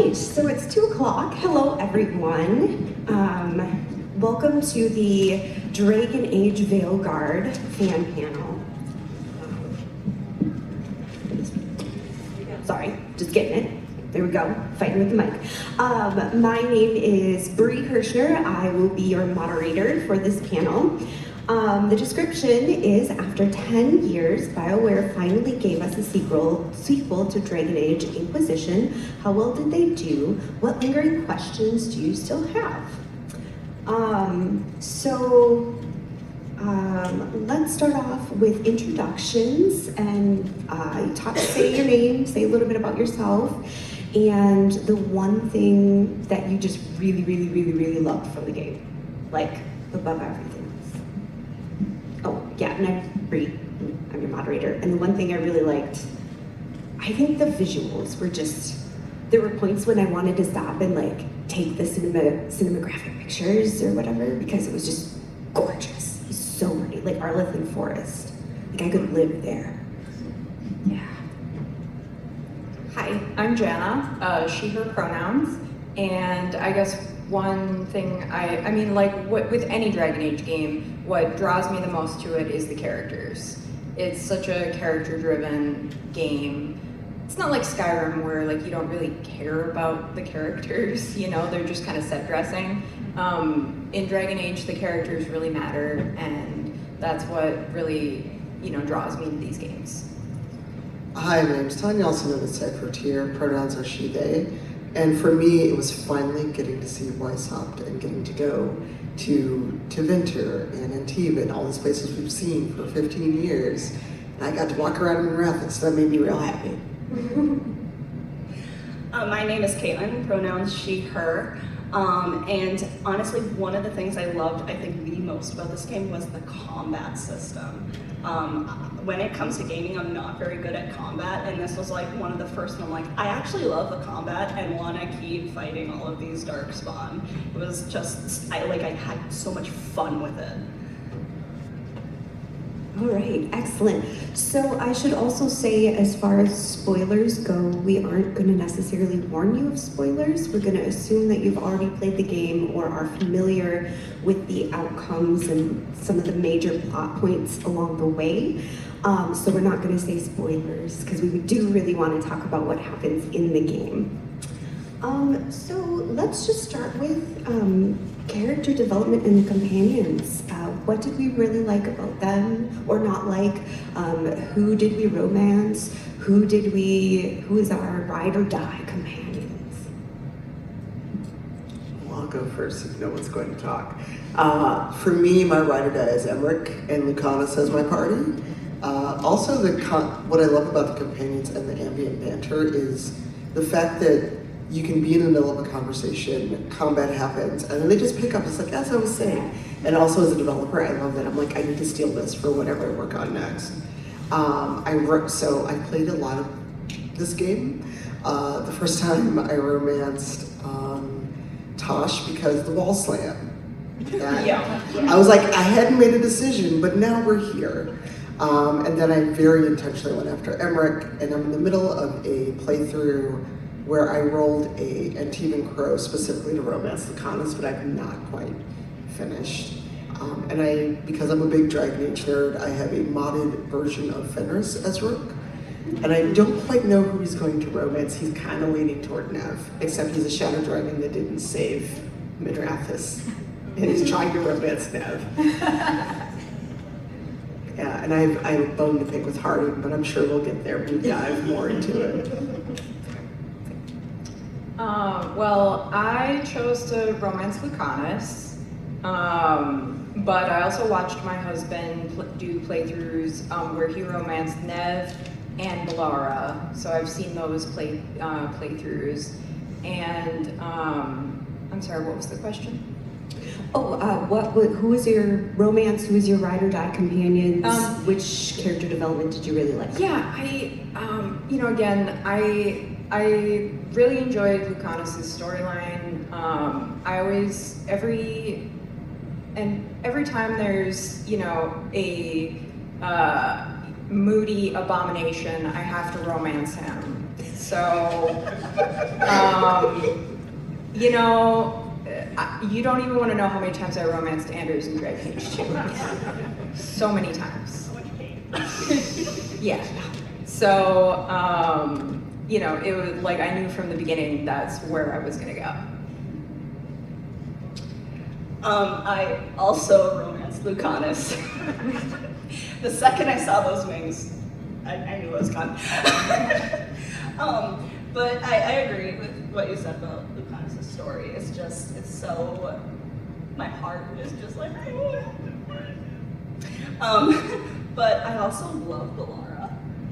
right, so it's 2 o'clock. Hello, everyone. Welcome to the Dragon Age Veilguard fan panel. Sorry, just getting it. There we go, fighting with the mic. My name is Brittany Kerschner. I will be your moderator for this panel. The description is, after 10 years, Bioware finally gave us a sequel to Dragon Age Inquisition. How well did they do? What lingering questions do you still have? Let's start off with introductions and say your name, say a little bit about yourself, and the one thing that you just really loved from the game, like above everything. Oh, yeah, and I'm Bree. I'm your moderator. And the one thing I really liked, I think the visuals were just, there were points when I wanted to stop and like take the cinematographic pictures or whatever, because it was just gorgeous. It was so pretty, like Arlington Forest. Like I could live there. Yeah. Hi, I'm Janna, she, her pronouns, and I guess one thing I mean, like with any Dragon Age game, what draws me the most to it is the characters. It's such a character-driven game. It's not like Skyrim where like you don't really care about the characters, you know, they're just kind of set dressing. In Dragon Age, the characters really matter, and that's what really, you know, draws me to these games. Hi, my name's Tanya, also known as Secretaire. Pronouns are she, they. And for me, it was finally getting to see Weishaupt and getting to go to Winter and Antibes and all these places we've seen for 15 years. And I got to walk around in Minneapolis, so that made me real happy. My name is Caitlin, pronouns she, her. And honestly, one of the things I loved, I think, the most about this game was the combat system. When it comes to gaming, I'm not very good at combat, and this was like one of the first, and I'm like, I actually love the combat and want to keep fighting all of these darkspawn. It was just, I had so much fun with it. All right, excellent. So I should also say, as far as spoilers go, we aren't going to necessarily warn you of spoilers. We're going to assume that you've already played the game or are familiar with the outcomes and some of the major plot points along the way. So we're not going to say spoilers, because we do really want to talk about what happens in the game. So let's just start with character development and the companions. What did we really like about them or not like? Who did we romance? Who is our ride or die companions? Well, I'll go first if no one's going to talk. For me, my ride or die is Emmerich and Lucanus as my party. Also, what I love about the companions and the ambient banter is the fact that you can be in the middle of a conversation, combat happens, and then they just pick up. It's like, as I was saying. And also as a developer, I love that. I'm like, I need to steal this for whatever I work on next. So I played a lot of this game. The first time I romanced Tosh because the wall slam. I was like, I hadn't made a decision, but now we're here. And then I very intentionally went after Emmerich, and I'm in the middle of a playthrough where I rolled a Antiban Crow specifically to romance Lucanus, but I've not quite finished. Because I'm a big Dragon Age nerd, I have a modded version of Fenris as Rook, and I don't quite know who he's going to romance. He's kind of leaning toward Nev, except he's a Shadow Dragon that didn't save Midrathis, and he's trying to romance Nev. Yeah, and I have a bone to pick with Harding, but I'm sure we'll get there when we dive more into it. Well, I chose to romance Lucanus, but I also watched my husband do playthroughs where he romanced Nev and Balara, so I've seen those playthroughs. And I'm sorry, what was the question? Oh, who is your romance? Who is your ride or die companions? Which character development did you really like? Yeah, I really enjoyed Lucanus's storyline. Every time there's, you know, a moody abomination, I have to romance him. So, you know, you don't even want to know how many times I romanced Anders in Dragon Age 2. So many times. Yeah. So, you know, it was like I knew from the beginning that's where I was gonna go. I also romanced Lucanus. The second I saw those wings, I knew it was coming. But I agree with what you said about Lucanus' story. It's just, it's so, my heart is just like, I want it. But I also love Belara.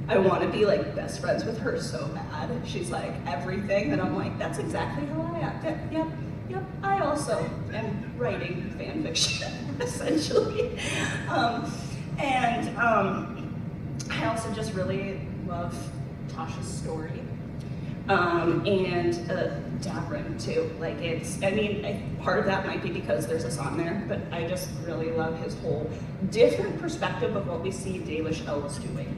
I want to be like best friends with her so bad. She's like everything, and I'm like, that's exactly how I act. Yep, I also am writing fan fiction, essentially. I also just really love Tasha's story. And Davrin too. Like it's, I mean, part of that might be because there's a song there, but I just really love his whole different perspective of what we see Dalish elves doing.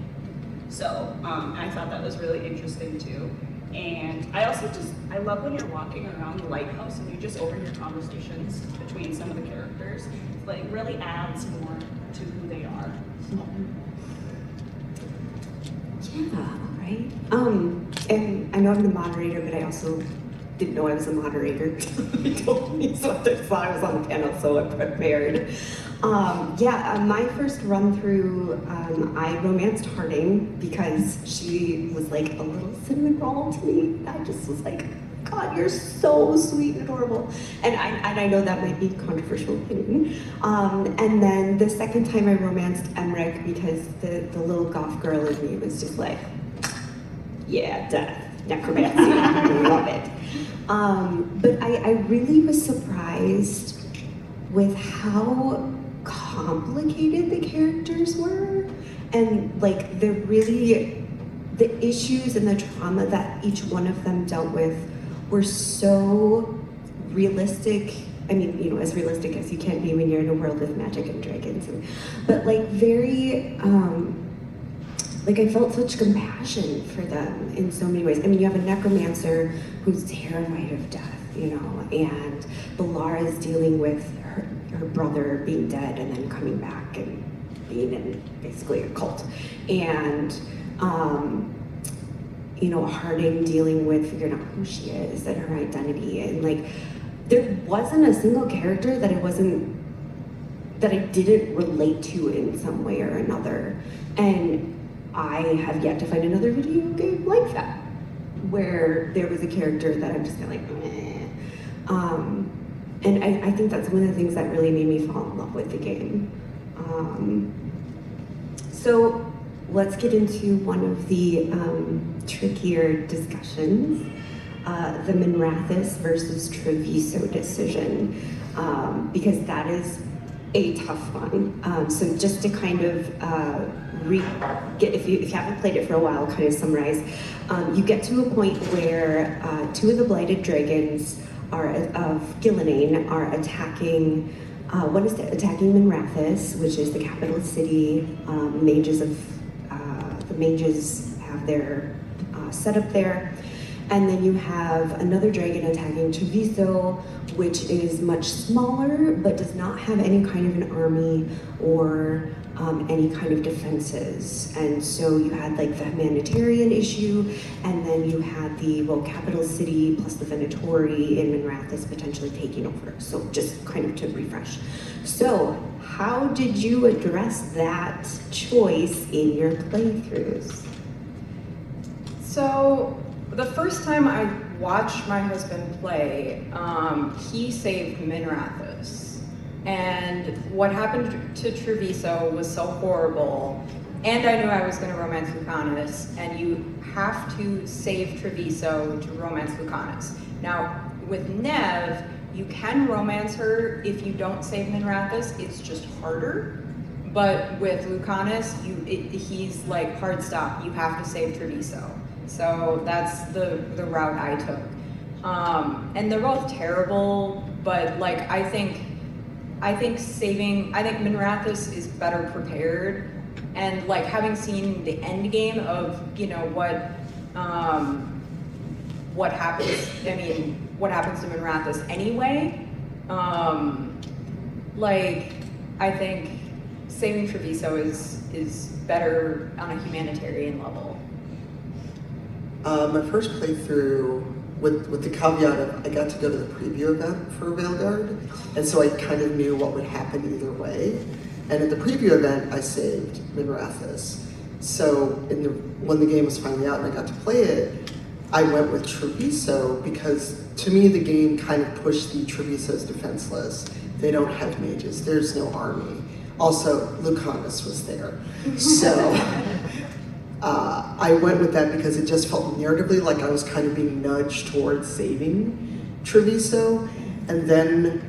So I thought that was really interesting too. And I also just, I love when you're walking around the lighthouse and you just overhear conversations between some of the characters. It, like really adds more to who they are. Yeah, right. And I know I'm the moderator, but I also didn't know I was a moderator. They told me, so I thought I was on the panel, so I prepared. My first run through, I romanced Harding because she was like a little cinnamon roll to me. I just was like, God, you're so sweet and adorable. And I know that might be a controversial opinion. And then the second time I romanced Emmerich because the little goth girl in me was just like, yeah, death, necromancy, I love it. But I really was surprised with how complicated the characters were, and like the issues and the trauma that each one of them dealt with were so realistic. I mean, you know, as realistic as you can be when you're in a world with magic and dragons, but like very, like I felt such compassion for them in so many ways. I mean, you have a necromancer who's terrified of death, you know, and Belara is dealing with her brother being dead and then coming back and being in basically a cult. And, you know, Harding dealing with figuring out who she is and her identity. And like, there wasn't a single character that I didn't relate to in some way or another. And I have yet to find another video game like that, where there was a character that I'm just kind of like, meh. And I think that's one of the things that really made me fall in love with the game. So let's get into one of the trickier discussions, the Minrathous versus Treviso decision, because that is a tough one. So just to kind of if you haven't played it for a while, kind of summarize, you get to a point where two of the blighted dragons of Gillinane are attacking, one is attacking Minrathous, which is the capital city. The mages have their setup there. And then you have another dragon attacking Treviso, which is much smaller, but does not have any kind of an army or any kind of defenses. And so you had like the humanitarian issue, and then you had the, capital city plus the Venatori in Minrathous potentially taking over. So just kind of to refresh. So how did you address that choice in your playthroughs? So the first time I watched my husband play, he saved Minrathous. And what happened to Treviso was so horrible, and I knew I was going to romance Lucanus, and you have to save Treviso to romance Lucanus. Now, with Nev, you can romance her if you don't save Minrathous, it's just harder. But with Lucanus, he's like, hard stop, you have to save Treviso. So that's the route I took. And they're both terrible, but like I think Minrathous is better prepared, and like having seen the end game of, you know, what what happens. I mean, what happens to Minrathous anyway. Like, I think saving Treviso is better on a humanitarian level. My first playthrough, with the caveat of I got to go to the preview event for Veilguard, and so I kind of knew what would happen either way. And at the preview event, I saved Minrathous. So when the game was finally out and I got to play it, I went with Treviso because to me the game kind of pushed the Treviso's defenseless. They don't have mages, there's no army. Also, Lucanus was there. So I went with that because it just felt narratively like I was kind of being nudged towards saving Treviso. And then,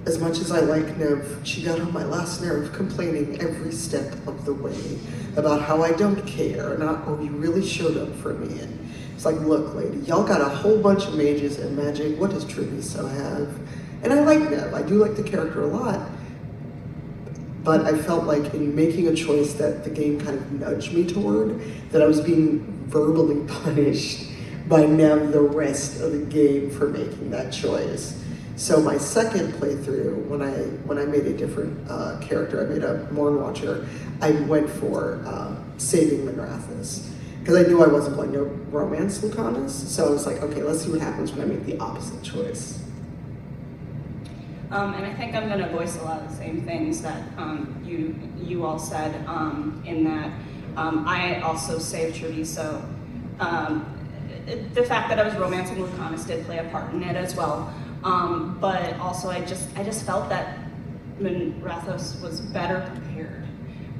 as much as I like Nev, she got on my last nerve complaining every step of the way about how I don't care, you really showed up for me. And it's like, look, lady, y'all got a whole bunch of mages and magic. What does Treviso have? And I like Nev. I do like the character a lot. But I felt like in making a choice that the game kind of nudged me toward, that I was being verbally punished by Nev the rest of the game for making that choice. So my second playthrough, when I made a different character, I made a Morn Watcher, I went for saving Minrathous. Because I knew I wasn't going to romance Lucanus, so I was like, okay, let's see what happens when I make the opposite choice. And I think I'm going to voice a lot of the same things that you all said, in that I also saved Treviso. The fact that I was romancing Lucanus did play a part in it as well. But also I just felt that Minrathous was better prepared,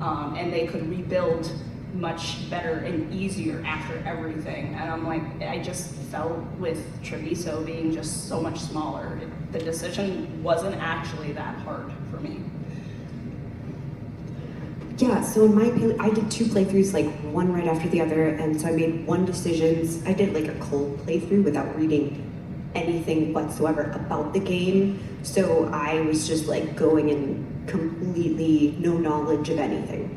and they could rebuild much better and easier after everything. And I'm like, I just felt with Treviso being just so much smaller, the decision wasn't actually that hard for me. Yeah, so in my opinion, I did 2 playthroughs, like one right after the other, and so I made one decision. I did like a cold playthrough without reading anything whatsoever about the game, so I was just like going in completely no knowledge of anything.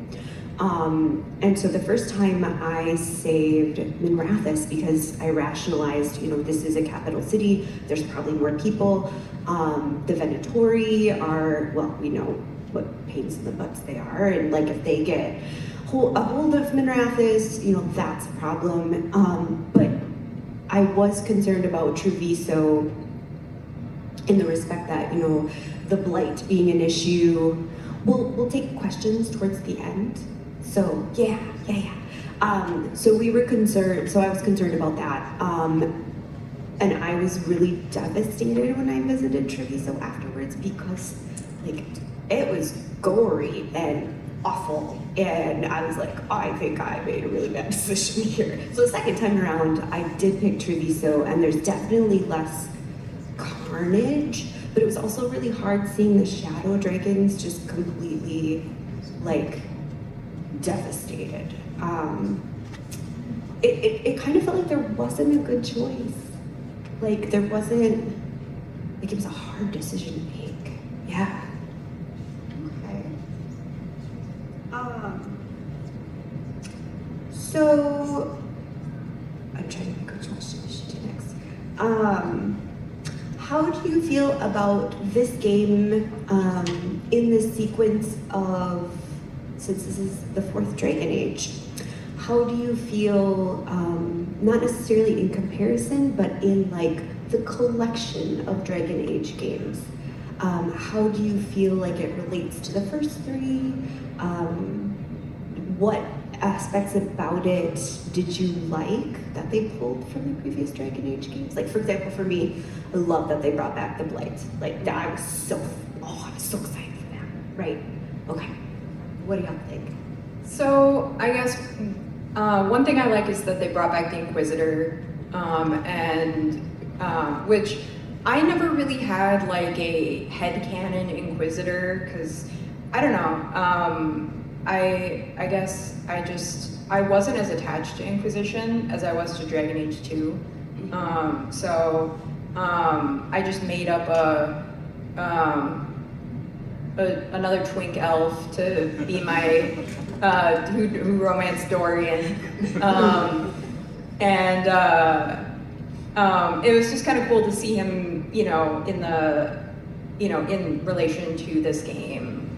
And so the first time I saved Minrathous because I rationalized, this is a capital city, there's probably more people. The Venatori are, well, we know what pains in the butts they are, and like if they get a hold of Minrathous, that's a problem. But I was concerned about Treviso in the respect that, the blight being an issue. We'll take questions towards the end. So yeah. So we were concerned, so I was concerned about that. And I was really devastated when I visited Treviso afterwards because like it was gory and awful. And I was like, I think I made a really bad decision here. So the second time around, I did pick Treviso, and there's definitely less carnage, but it was also really hard seeing the shadow dragons just completely like devastated. It kind of felt like there wasn't a good choice. Like there wasn't, like it was a hard decision to make. Yeah. Okay. So I'm trying to think which question we should do next. How do you feel about this game in the sequence of, since this is the 4th Dragon Age, how do you feel, not necessarily in comparison, but in like the collection of Dragon Age games? How do you feel like it relates to the first 3? What aspects about it did you like that they pulled from the previous Dragon Age games? Like for example, for me, I love that they brought back the Blight. Like that, I was so excited for that, right? Okay. What do y'all think? So I guess one thing I like is that they brought back the Inquisitor, which I never really had like a headcanon Inquisitor, because I don't know. I guess I wasn't as attached to Inquisition as I was to Dragon Age 2. So I just made up another twink elf to be my who romance Dorian, it was just kind of cool to see him, you know, in relation to this game.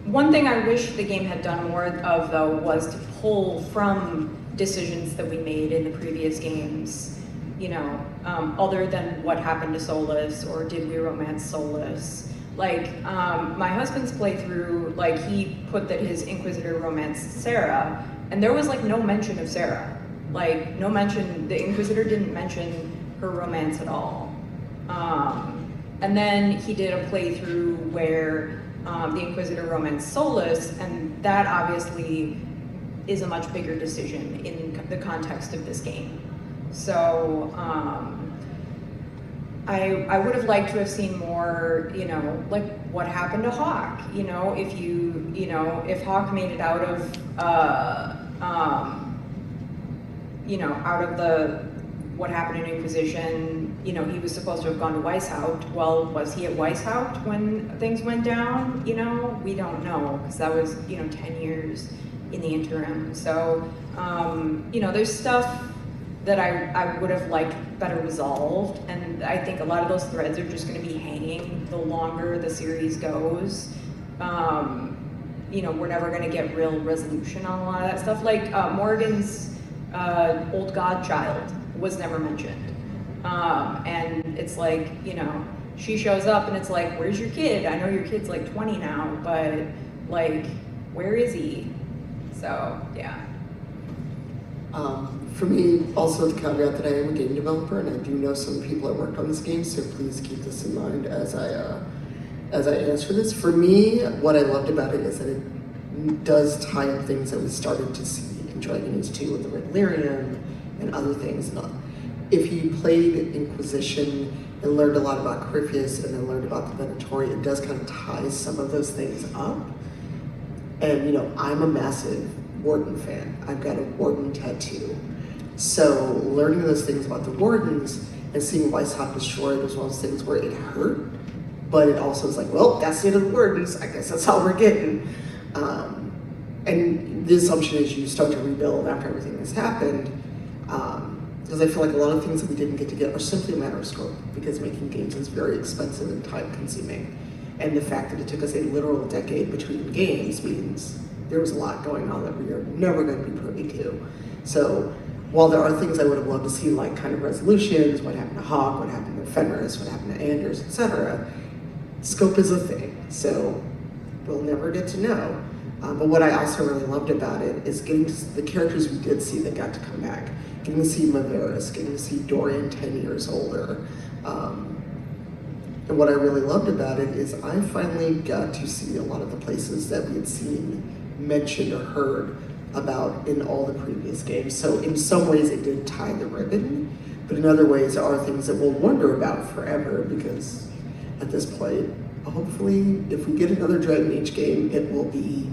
One thing I wish the game had done more of, though, was to pull from decisions that we made in the previous games, you know, other than what happened to Solus or did we romance Solus. Like, my husband's playthrough, like, he put that his Inquisitor romanced Sarah, and there was, like, no mention of Sarah. Like, no mention, the Inquisitor didn't mention her romance at all. And then he did a playthrough where the Inquisitor romanced Solus, and that obviously is a much bigger decision in the context of this game. So, I would have liked to have seen more, you know, like what happened to Hawk, you know, if Hawk made it out of, you know, out of what happened in Inquisition, you know, he was supposed to have gone to Weishaupt. Well, was he at Weishaupt when things went down? You know, we don't know, because that was, you know, 10 years in the interim. So, you know, there's stuff that I would have liked better resolved, and I think a lot of those threads are just going to be hanging the longer the series goes. You know, we're never going to get real resolution on a lot of that stuff. Like Morgan's old godchild was never mentioned, and it's like, you know, she shows up and it's like, where's your kid? I know your kid's like 20 now, but like, where is he? So yeah. For me, also the caveat that I am a game developer, and I do know some people that worked on this game, so please keep this in mind as I answer this. For me, what I loved about it is that it does tie up things that we started to see in Dragon Age 2 with the Red Lyrium and other things. If you played Inquisition and learned a lot about Corypheus and then learned about the Venatori, it does kind of tie some of those things up. And, you know, I'm a massive Warden fan. I've got a Warden tattoo. So learning those things about the Wardens and seeing Weishaupt destroyed was one of those things where it hurt, but it also was like, well, that's the end of the Wardens. I guess that's all we're getting. And the assumption is you start to rebuild after everything has happened. Because I feel like a lot of things that we didn't get to get are simply a matter of scope, because making games is very expensive and time consuming. And the fact that it took us a literal decade between games means there was a lot going on that we are never going to be privy to. So while there are things I would have loved to see, like kind of resolutions, what happened to Hawk, what happened to Fenris, what happened to Anders, etc., scope is a thing. So we'll never get to know. But what I also really loved about it is getting to the characters we did see that got to come back. Getting to see Maveris, getting to see Dorian 10 years older. And what I really loved about it is I finally got to see a lot of the places that we had seen mentioned or heard about in all the previous games. So in some ways it did tie the ribbon, but in other ways there are things that we'll wonder about forever, because at this point, hopefully if we get another Dragon Age game, it will be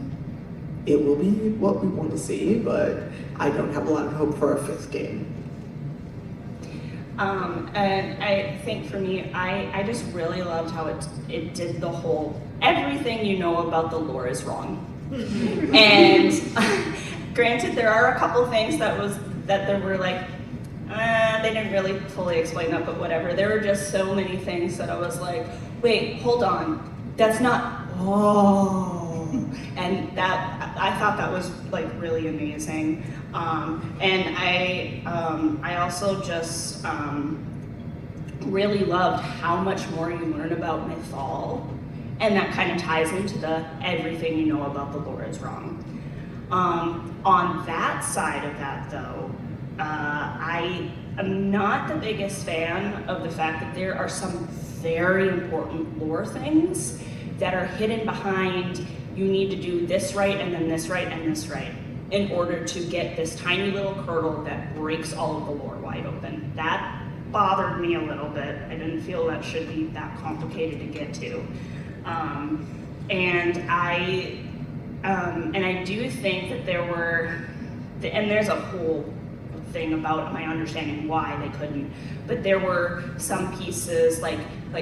what we want to see, but I don't have a lot of hope for our 5th game. And I think for me, I just really loved how it did the whole, everything you know about the lore is wrong. And granted, there are a couple things that were like, they didn't really fully explain that, but whatever. There were just so many things that I was like, wait, hold on, that's not, and that, I thought that was like really amazing. And I also just really loved how much more you learn about Mythal, and that kind of ties into the everything you know about the lore is wrong. On that side of that though, I am not the biggest fan of the fact that there are some very important lore things that are hidden behind, you need to do this right and then this right and this right in order to get this tiny little kernel that breaks all of the lore wide open. That bothered me a little bit. I didn't feel that should be that complicated to get to. And I do think that there were, and there's a whole thing about my understanding why they couldn't, but there were some pieces like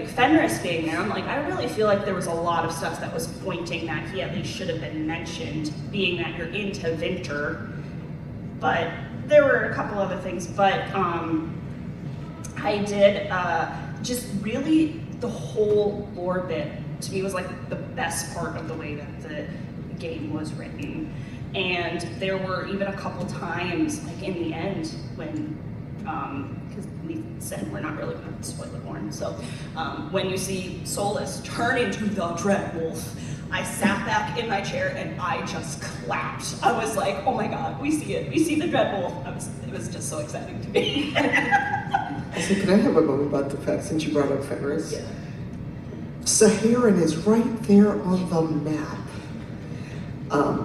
Fenris being there. I'm like, I really feel like there was a lot of stuff that was pointing that he at least should have been mentioned, being that you're into winter. But there were a couple other things, but I did just really the whole lore bit to me was like the best part of the way that the game was written. And there were even a couple times, like in the end, when, because we said we're not really going to spoiler warn, so when you see Solus turn into the Dread Wolf, I sat back in my chair and I just clapped. I was like, oh my God, we see it. We see the Dread Wolf. It was just so exciting to me. So can I have a moment about the fact, since you brought up Fenris? Yeah. Saharan is right there on the map.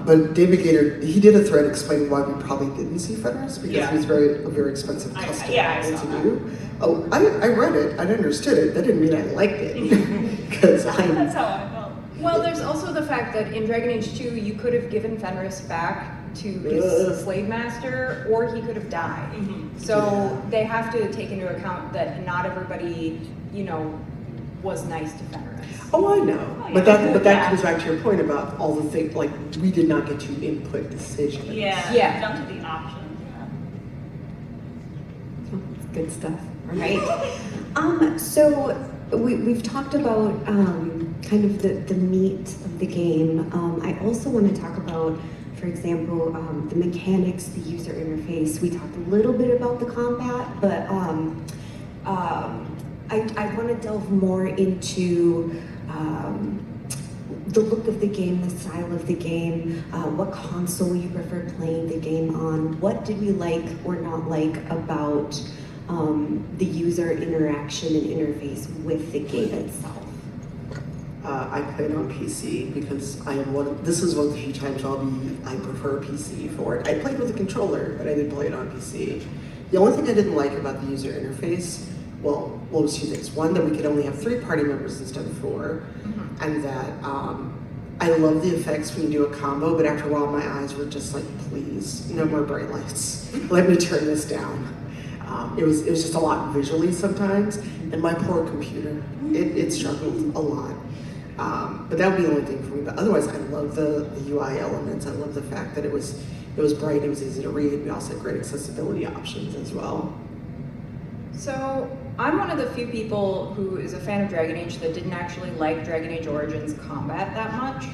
But David Gator, he did a thread explaining why we probably didn't see Fenris, because Yeah. he was a very expensive custom I to saw that. do. Oh, I read it, I understood it, that didn't mean I liked it. Because That's how I felt. Well, there's also the fact that in Dragon Age 2, you could have given Fenris back to his slave master, or he could have died. So Yeah. they have to take into account that not everybody, was nice to Fenris. Oh, I know. Oh, But yeah. that Yeah. comes back to your point about all the things, like, we did not get to input decisions. Yeah. Down to the option. Oh, that's good stuff. All right. So we've talked about kind of the meat of the game. I also want to talk about, for example, the mechanics, the user interface. We talked a little bit about the combat, but I want to delve more into the look of the game, the style of the game, what console you prefer playing the game on, what did we like or not like about the user interaction and interface with the game itself. I played on PC because this is one of the few times I prefer PC for it. I played with a controller, but I did play it on PC. The only thing I didn't like about the user interface, well, it was two things. One, that we could only have 3 party members instead of 4, and that I love the effects when you do a combo, but after a while my eyes were just like, please, no more bright lights. Let me turn this down. It was just a lot visually sometimes, and my poor computer, it struggled a lot. But that would be the only thing for me. But otherwise, I love the UI elements. I love the fact that it was bright, it was easy to read. We also had great accessibility options as well. So I'm one of the few people who is a fan of Dragon Age that didn't actually like Dragon Age Origins combat that much.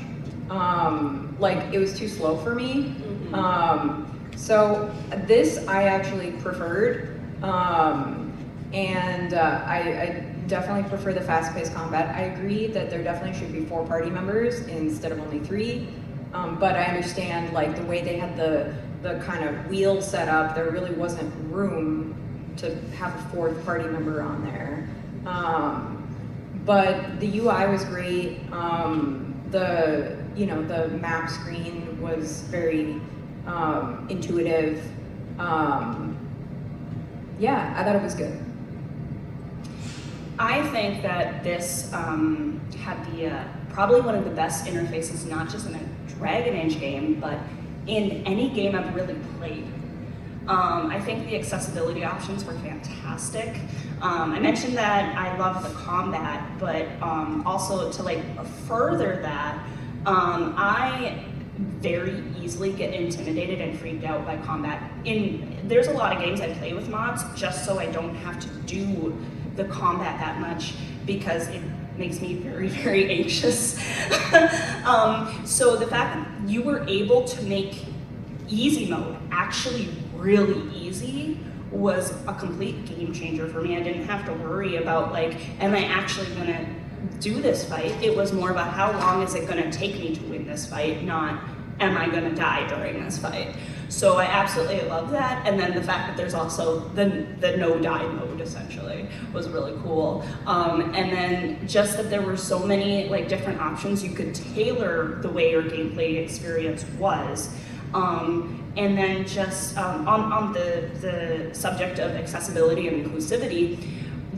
Like, it was too slow for me. So this I actually preferred. I definitely prefer the fast-paced combat. I agree that there definitely should be 4 party members instead of only 3. But I understand, like, the way they had the kind of wheel set up, there really wasn't room to have a 4th party member on there. But the UI was great. The map screen was very intuitive. Yeah, I thought it was good. I think that this had the probably one of the best interfaces, not just in a Dragon Age game, but in any game I've really played. I think the accessibility options were fantastic. I mentioned that I love the combat, but also to like further that, I very easily get intimidated and freaked out by combat. There's a lot of games I play with mods just so I don't have to do the combat that much because it makes me very, very anxious. So the fact that you were able to make easy mode actually really easy was a complete game changer for me. I didn't have to worry about like, am I actually gonna do this fight? It was more about how long is it gonna take me to win this fight, not am I gonna die during this fight? So I absolutely love that. And then the fact that there's also the no die mode essentially was really cool. And then just that there were so many like different options you could tailor the way your gameplay experience was. And then just on the subject of accessibility and inclusivity,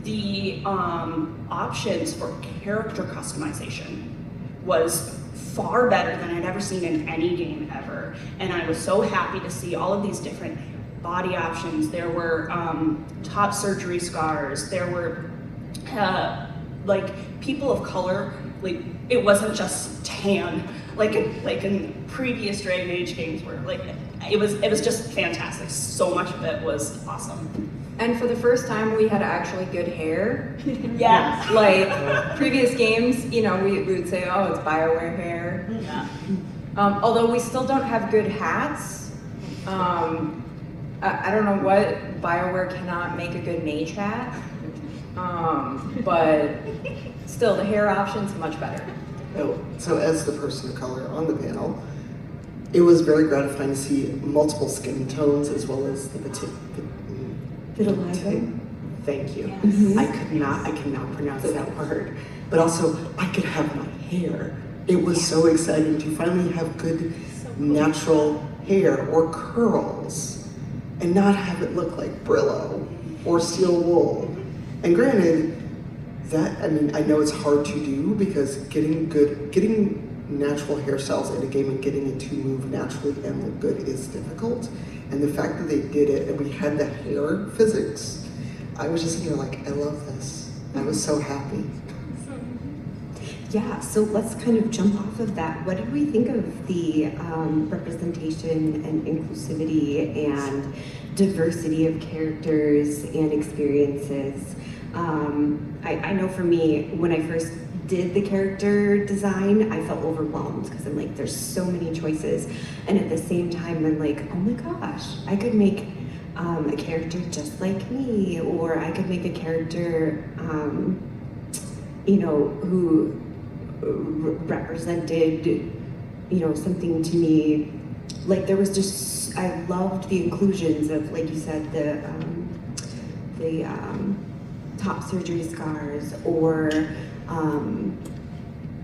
the options for character customization was far better than I'd ever seen in any game ever. And I was so happy to see all of these different body options. There were top surgery scars. There were like people of color. Like it wasn't just tan, like in previous Dragon Age games where like it was just fantastic. So much of it was awesome. And for the first time, we had actually good hair. Yes. Like previous games, you know, we would say, oh, it's Bioware hair. Yeah. Although we still don't have good hats. I don't know what, Bioware cannot make a good mage hat. But still, the hair option's much better. Oh, so as the person of color on the panel, it was very gratifying to see multiple skin tones as well as the Vitiligo. Thank you. Mhm. I cannot pronounce that word. But also, I could have my hair. It was so exciting to finally have good natural hair or curls and not have it look like Brillo or steel wool. And granted, that, I mean, I know it's hard to do because getting natural hairstyles in a game and getting it to move naturally and look good is difficult. And the fact that they did it and we had the hair physics, I was just here like, I love this. I was so happy. Yeah, so let's kind of jump off of that. What did we think of the representation and inclusivity and diversity of characters and experiences? I know for me, when I first did the character design, I felt overwhelmed because I'm like, there's so many choices. And at the same time, I'm like, oh my gosh, I could make a character just like me, or I could make a character, you know, who represented, you know, something to me. Like there was just, I loved the inclusions of, like you said, the top surgery scars, or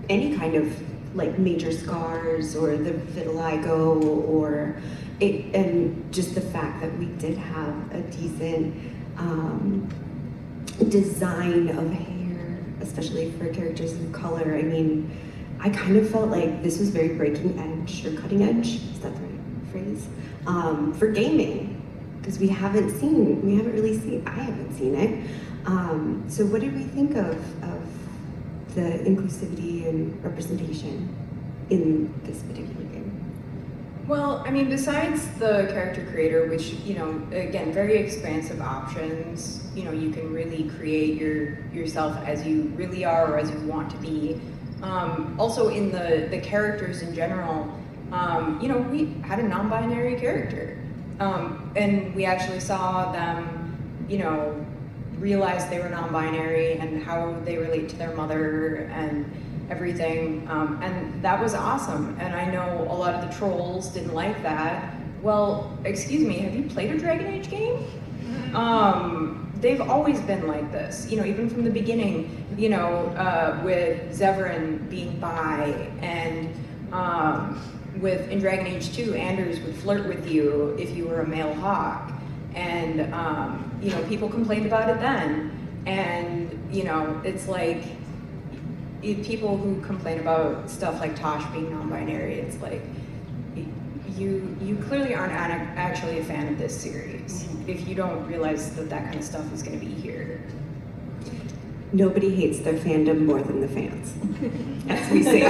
any kind of like major scars, or the vitiligo, or it, and just the fact that we did have a decent design of hair, especially for characters of color. I mean, I kind of felt like this was very breaking edge or cutting edge. Is that the right phrase? For gaming, because we haven't really seen. I haven't seen it. So what did we think of the inclusivity and representation in this particular game? Well, I mean, besides the character creator, which, you know, again, very expansive options, you know, you can really create yourself as you really are or as you want to be. Also in the characters in general, you know, we had a non-binary character. And we actually saw them, you know, realize they were non-binary and how they relate to their mother and everything, and that was awesome. And I know a lot of the trolls didn't like that. Well, excuse me, have you played a Dragon Age game? They've always been like this, you know, even from the beginning, you know, with Zevran being bi, and with in Dragon Age 2, Anders would flirt with you if you were a male hawk, and you know, people complained about it then, and you know, it's like people who complain about stuff like Tosh being non-binary, it's like you clearly aren't actually a fan of this series if you don't realize that that kind of stuff is going to be here. Nobody hates their fandom more than the fans, as we say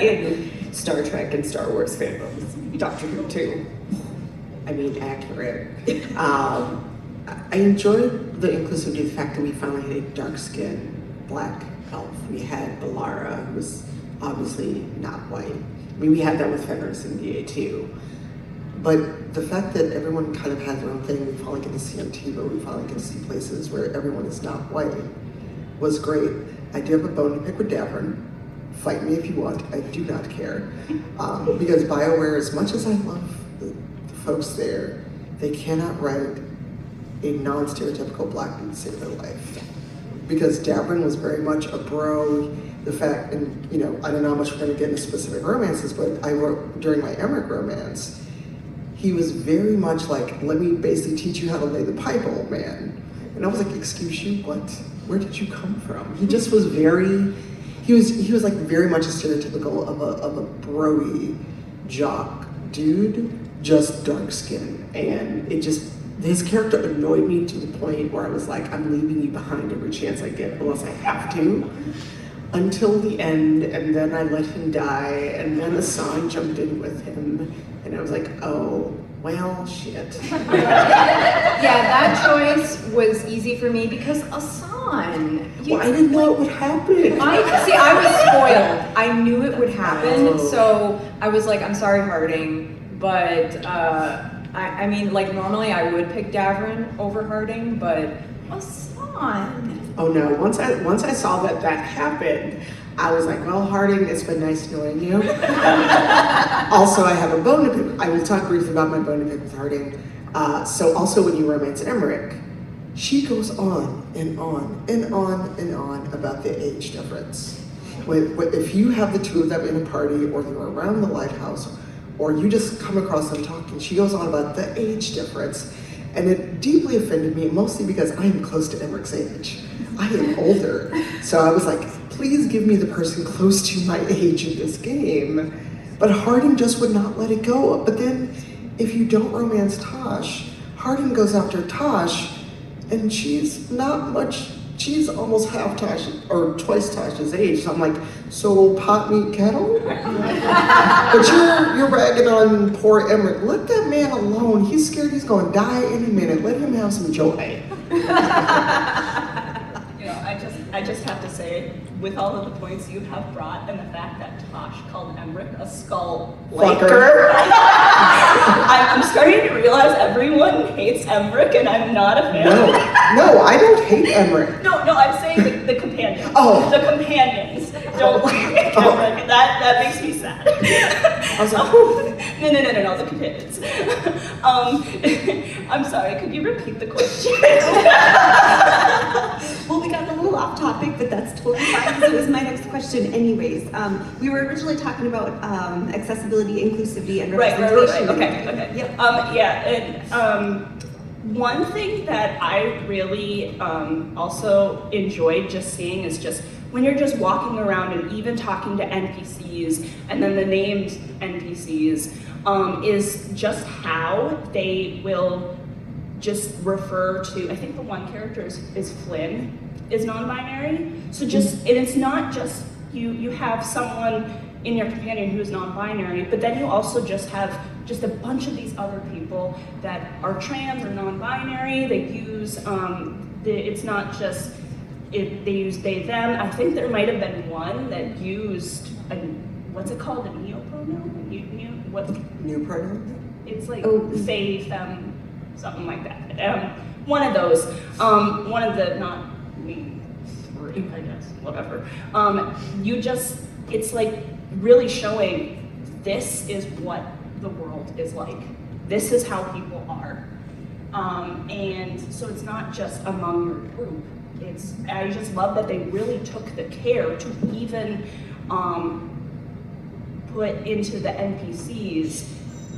in Star Trek and Star Wars fandoms. Doctor Who too. I mean, accurate. I enjoyed the inclusivity of the fact that we finally had a dark-skinned black elf. We had Balara, who was obviously not white. I mean, we had that with Fenris in DA too. But the fact that everyone kind of had their own thing, we finally get to see on TiVo, we finally get to see places where everyone is not white, was great. I do have a bone to pick with Davern. Fight me if you want, I do not care. Because Bioware, as much as I love the folks there, they cannot write a non-stereotypical black dude to save their life. Because Davern was very much a bro. The fact, and you know, I don't know how much we're going to get into specific romances, but I wrote during my Emmerich romance, he was very much like, let me basically teach you how to lay the pipe, old man. And I was like, excuse you, what? Where did you come from? He just was very, he was like very much a stereotypical of a bro-y jock dude, just dark skin. And it just, his character annoyed me to the point where I was like, I'm leaving you behind every chance I get, unless I have to. Until the end, and then I let him die, and then Hassan jumped in with him, and I was like, oh, well, shit. Yeah, that choice was easy for me because Asan. Well, I didn't know it would happen. I was spoiled. I knew it would happen, Oh. so I was like, I'm sorry, Harding, but I mean, like normally I would pick Davrin over Harding, but Asan. Oh no, once I saw that happened, I was like, well, Harding, it's been nice knowing you. Also, I have a bone to pick. I will talk briefly about my bone to pick with Harding. So also when you romance Emmerich, she goes on and on and on and on about the age difference. If you have the two of them in a party, or they're around the lighthouse, or you just come across them talking, she goes on about the age difference. And it deeply offended me, mostly because I am close to Emmerich's age. I am older. So I was like, please give me the person close to my age in this game. But Harding just would not let it go. But then, if you don't romance Tosh, Harding goes after Tosh, and she's not much, she's almost half Tosh, or twice Tosh's age. So I'm like, so pot meet kettle? But you're ragging on poor Emmerich. Let that man alone. He's scared he's gonna die any minute. Let him have some joy. I just have to say, with all of the points you have brought, and the fact that Tosh called Emmerich a skull Fucker. I'm starting to realize everyone hates Emmerich, and I'm not a fan. No, I don't hate Emmerich. No, I'm saying the companions. Oh. The companions don't like Emmerich. That makes me sad. I was like, No, the companions. I'm sorry, could you repeat the question? Well, we got a little off topic, but that's totally fine because it was my next question anyways. We were originally talking about accessibility, inclusivity, and representation. Okay. Yep. One thing that I really also enjoyed just seeing is just when you're just walking around and even talking to NPCs, and then the named NPCs, is just how they will just refer to, I think the one character is Flynn, is non-binary. So just, and it's not just, you have someone in your companion who is non-binary, but then you also just have just a bunch of these other people that are trans or non-binary. They use, it's not just, they use they, them. I think there might have been one that used, what's it called, a neopronoun? new pronoun? It's like Oh. they, them, something like that. One of those, one of the, not me, three, I guess, whatever. It's like really showing this is what the world is like. This is how people are. And so it's not just among your group. I just love that they really took the care to even put into the NPCs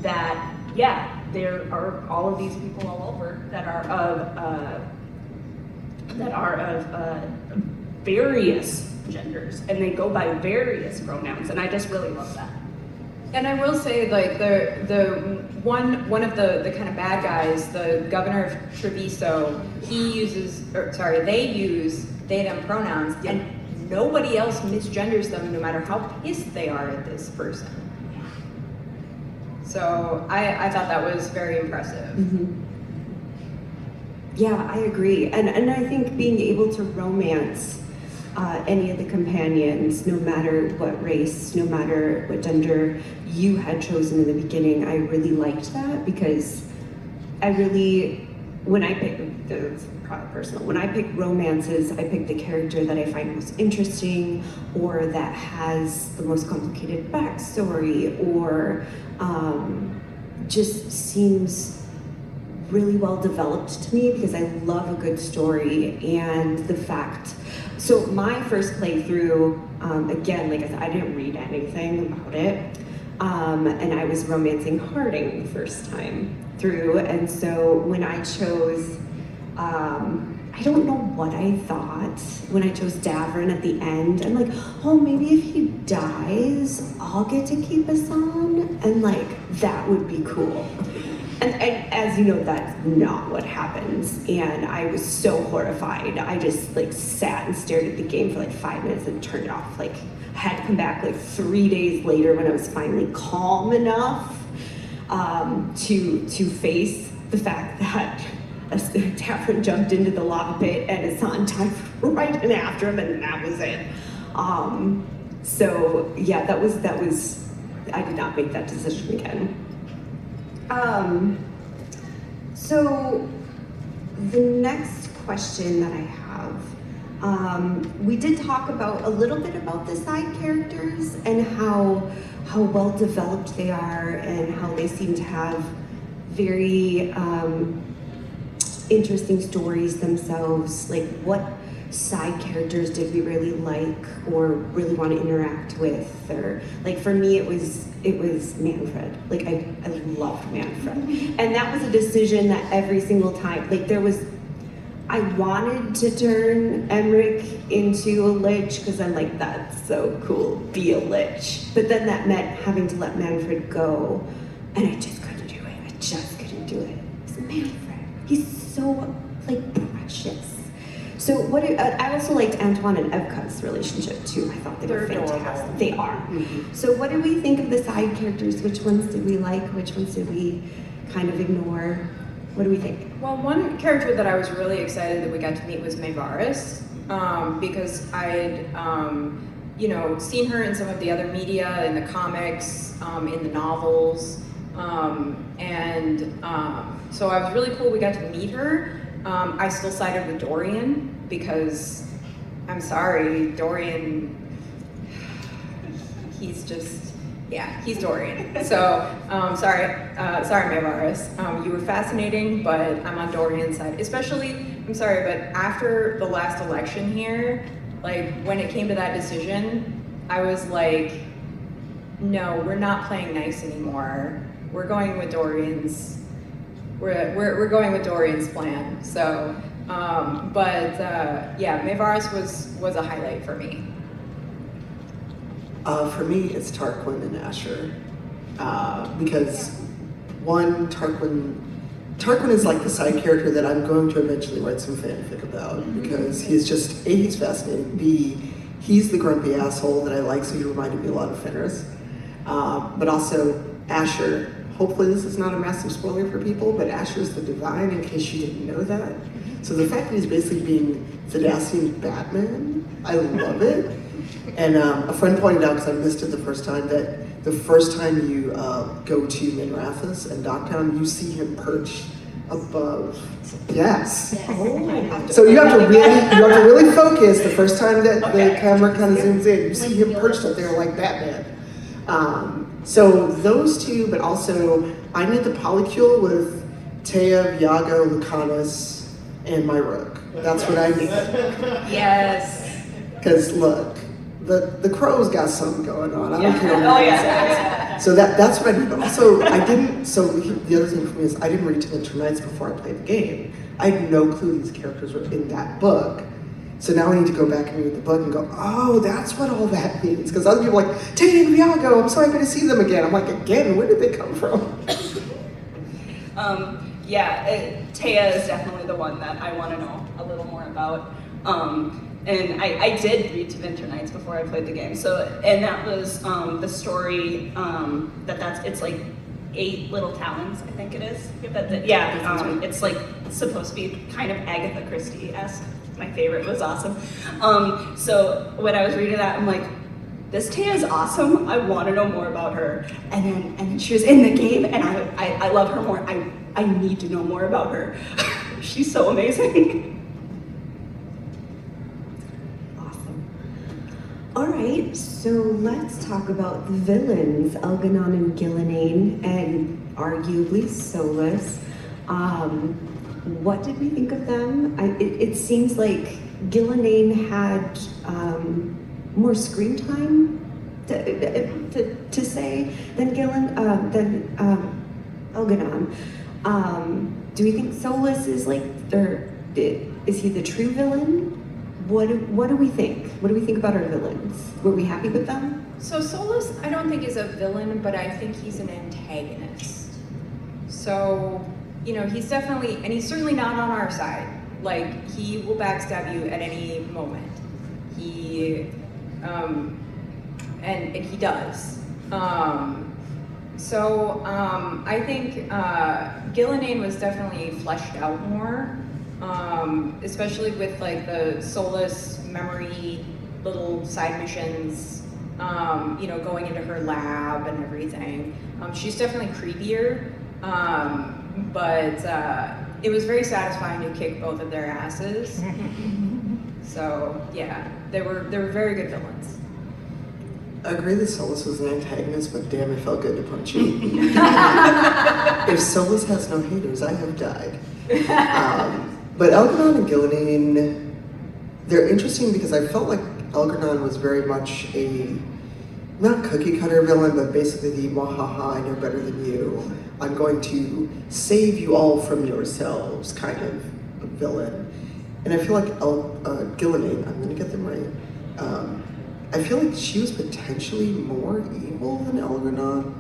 that, yeah, there are all of these people all over that are of various genders, and they go by various pronouns, and I just really love that. And I will say, like, the one of the kind of bad guys, the governor of Treviso, they use they, them pronouns, and nobody else misgenders them no matter how pissed they are at this person. So I thought that was very impressive. Mm-hmm. Yeah, I agree. And I think being able to romance any of the companions, no matter what race, no matter what gender you had chosen in the beginning, I really liked that because when I pick, it's probably personal, when I pick romances, I pick the character that I find most interesting or that has the most complicated backstory or just seems really well developed to me because I love a good story and the fact. So my first playthrough, again, like I said, I didn't read anything about it. And I was romancing Harding the first time through. And so when I chose, I don't know what I thought when I chose Davrin at the end. I'm like, oh, maybe if he dies, I'll get to keep us on. And like, that would be cool. And as you know, that's not what happens. And I was so horrified. I just like sat and stared at the game for like 5 minutes and turned it off. Like, I had to come back like 3 days later when I was finally calm enough. to face the fact that a tavern jumped into the lava pit and his son died right in after him, and that was it. So yeah, that was. I did not make that decision again. So the next question that I have, we did talk about a little bit about the side characters and how well developed they are and how they seem to have very interesting stories themselves. Like, what side characters did we really like or really want to interact with? Or like, for me, it was Manfred. Like, I loved Manfred, and that was a decision that every single time, like, I wanted to turn Emmerich into a lich because I'm like, that's so cool, be a lich. But then that meant having to let Manfred go, and I just couldn't do it. I just couldn't do it. It's Manfred. He's so like precious. So I also liked Antoine and Evka's relationship too. I thought they were fantastic. Adorable. They are. Mm-hmm. So what did we think of the side characters? Which ones did we like? Which ones did we kind of ignore? What do we think? Well, one character that I was really excited that we got to meet was Maevaris, because I had, seen her in some of the other media, in the comics, in the novels, so I was really cool we got to meet her. I still sided with Dorian because, I'm sorry, Dorian, he's just, yeah, he's Dorian. So, sorry, Maevaris. You were fascinating, but I'm on Dorian's side. Especially, I'm sorry, but after the last election here, like, when it came to that decision, I was like, no, we're not playing nice anymore. We're going with Dorian's. We're going with Dorian's plan. So, yeah, Maevaris was a highlight for me. For me, it's Tarquin and Asher, because one, Tarquin is like the side character that I'm going to eventually write some fanfic about, because he's just, A, he's fascinating, B, he's the grumpy asshole that I like, so he reminded me a lot of Fenris. But also, Asher, hopefully this is not a massive spoiler for people, but Asher's the Divine, in case you didn't know that. So the fact that he's basically being Thedasian's Batman, I love it. And a friend pointed out, because I missed it the first time, that the first time you go to Minrathus and Docktown, you see him perched above. Yes. Oh. So you have to really focus the first time that the camera kind of zooms in. You see him perched up there like Batman. So those two, but also I made the polycule with Taya, Viago, Lucanus, and my rook. That's what I made. Yes. Because look, the crow's got something going on. I don't care what Oh, it yeah. says. So that's what I did. But also, I didn't. So the other thing for me is I didn't read Adventure Nights before I played the game. I had no clue these characters were in that book. So now I need to go back and read the book and go, oh, that's what all that means. Because other people are like, Taya and Viago, I'm so happy to see them again. I'm like, again, where did they come from? Taya is definitely the one that I want to know a little more about. And I did read To Winter Nights before I played the game. And that was the story it's like 8 little talons, I think it is. It's like supposed to be kind of Agatha Christie-esque. My favorite was awesome. So when I was reading that, I'm like, this Taya is awesome. I want to know more about her. And then she was in the game, and I love her more. I need to know more about her. She's so amazing. Awesome. All right, so let's talk about the villains, Elganon and Gillenane, and arguably Solus. What did we think of them? It seems like Gillenane had more screen time to say than Elganon. Do we think Solus is is he the true villain? What do we think? What do we think about our villains? Were we happy with them? So Solus, I don't think is a villain, but I think he's an antagonist. So, he's definitely, and he's certainly not on our side. Like, he will backstab you at any moment. And he does. So I think Gillinane was definitely fleshed out more, especially with like the Solus memory little side missions, you know, going into her lab and everything. She's definitely creepier, but it was very satisfying to kick both of their asses. So yeah, they were very good villains. I agree that Solus was an antagonist, but damn, it felt good to punch you. If Solus has no haters, I have died. But Algernon and Gillinane, they're interesting because I felt like Algernon was very much a, not cookie cutter villain, but basically the wahaha, I know better than you. I'm going to save you all from yourselves kind of villain. And I feel like Gillinane, I'm gonna get them right. I feel like she was potentially more evil than Algernon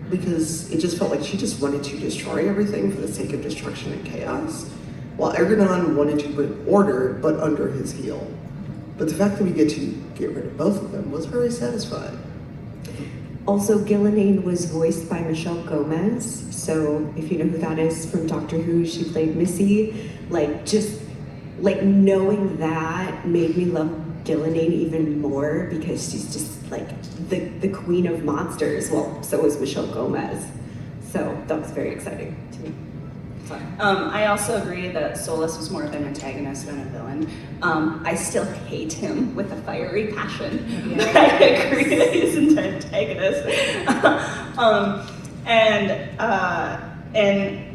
because it just felt like she just wanted to destroy everything for the sake of destruction and chaos, while Algernon wanted to bring order, but under his heel. But the fact that we get to get rid of both of them was very satisfying. Also, Gillinane was voiced by Michelle Gomez, so if you know who that is from Doctor Who, she played Missy. Like, just, like, knowing that made me love Gillinane even more because she's just, like, the queen of monsters. Well, so is Michelle Gomez. So that was very exciting to me. Sorry. I also agree that Solus was more of an antagonist than a villain. I still hate him with a fiery passion. Yeah. I agree that he's an antagonist. And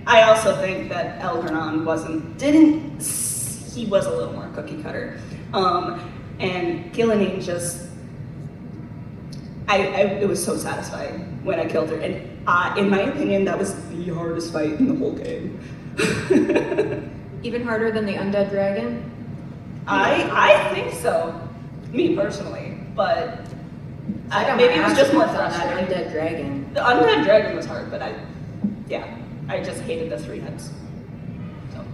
I also think that Algernon he was a little more cookie cutter. And Gillinane just, it was so satisfying when I killed her. And in my opinion, that was the hardest fight in the whole game. Even harder than the undead dragon? I think so, me personally, but I got maybe my it was ass just more kicked on that frustrating. undead dragon. The undead dragon was hard, but I just hated the 3 heads. So.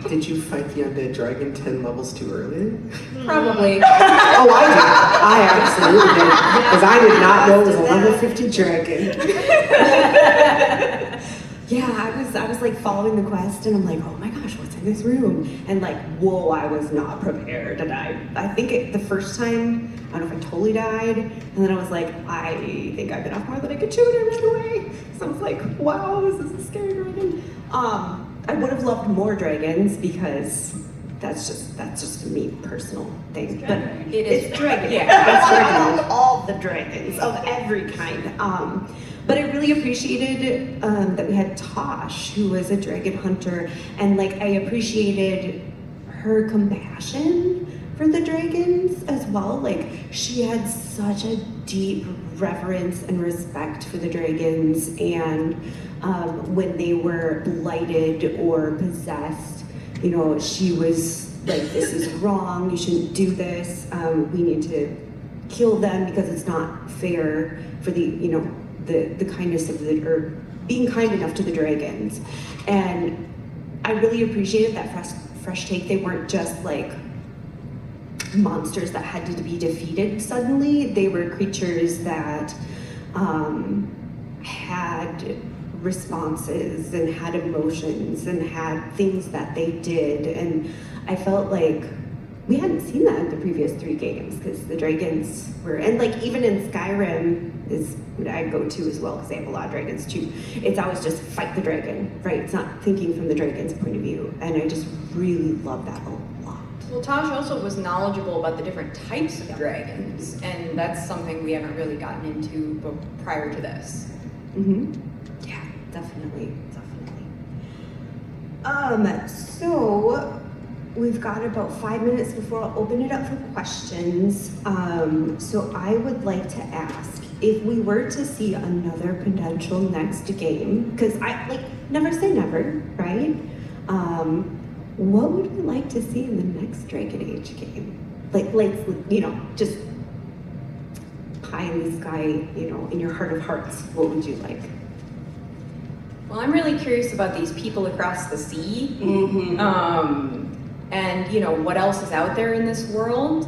Did you fight the undead dragon 10 levels too early? Probably. Oh, I did. I absolutely did. Because I did not know it was a level 50 dragon. Yeah, I was like following the quest and I'm like, oh my gosh, what's in this room? And like, whoa, I was not prepared. And I think the first time, I don't know if I totally died. And then I was like, I think I bit off more than I could chew and I ran away. So I was like, wow, this is a scary dragon. I would have loved more dragons because that's just a me personal thing. But it's dragon. Yeah, it's dragon of all the dragons of every kind. But I really appreciated that we had Tosh, who was a dragon hunter, and like I appreciated her compassion for the dragons as well. Like she had such a deep reverence and respect for the dragons, and when they were blighted or possessed, you know, she was like, this is wrong, you shouldn't do this, we need to kill them because it's not fair for the, you know, the kindness of the, or being kind enough to the dragons. And I really appreciated that fresh take. They weren't just like monsters that had to be defeated suddenly. They were creatures that had responses and had emotions and had things that they did. And I felt like we hadn't seen that in the previous 3 games because the dragons were, and like even in Skyrim is what I go to as well because they have a lot of dragons too. It's always just fight the dragon, right? It's not thinking from the dragon's point of view. And I just really love that a lot. Well, Tosh also was knowledgeable about the different types of dragons, and that's something we haven't really gotten into prior to this. Mm-hmm. Yeah, definitely. So we've got about 5 minutes before I'll open it up for questions. So I would like to ask, if we were to see another potential next game, because I like never say never, right? What would we like to see in the next Dragon Age game? Like, you know, just pie in the sky, you know, in your heart of hearts, what would you like? Well, I'm really curious about these people across the sea. Mm-hmm. And you know what else is out there in this world,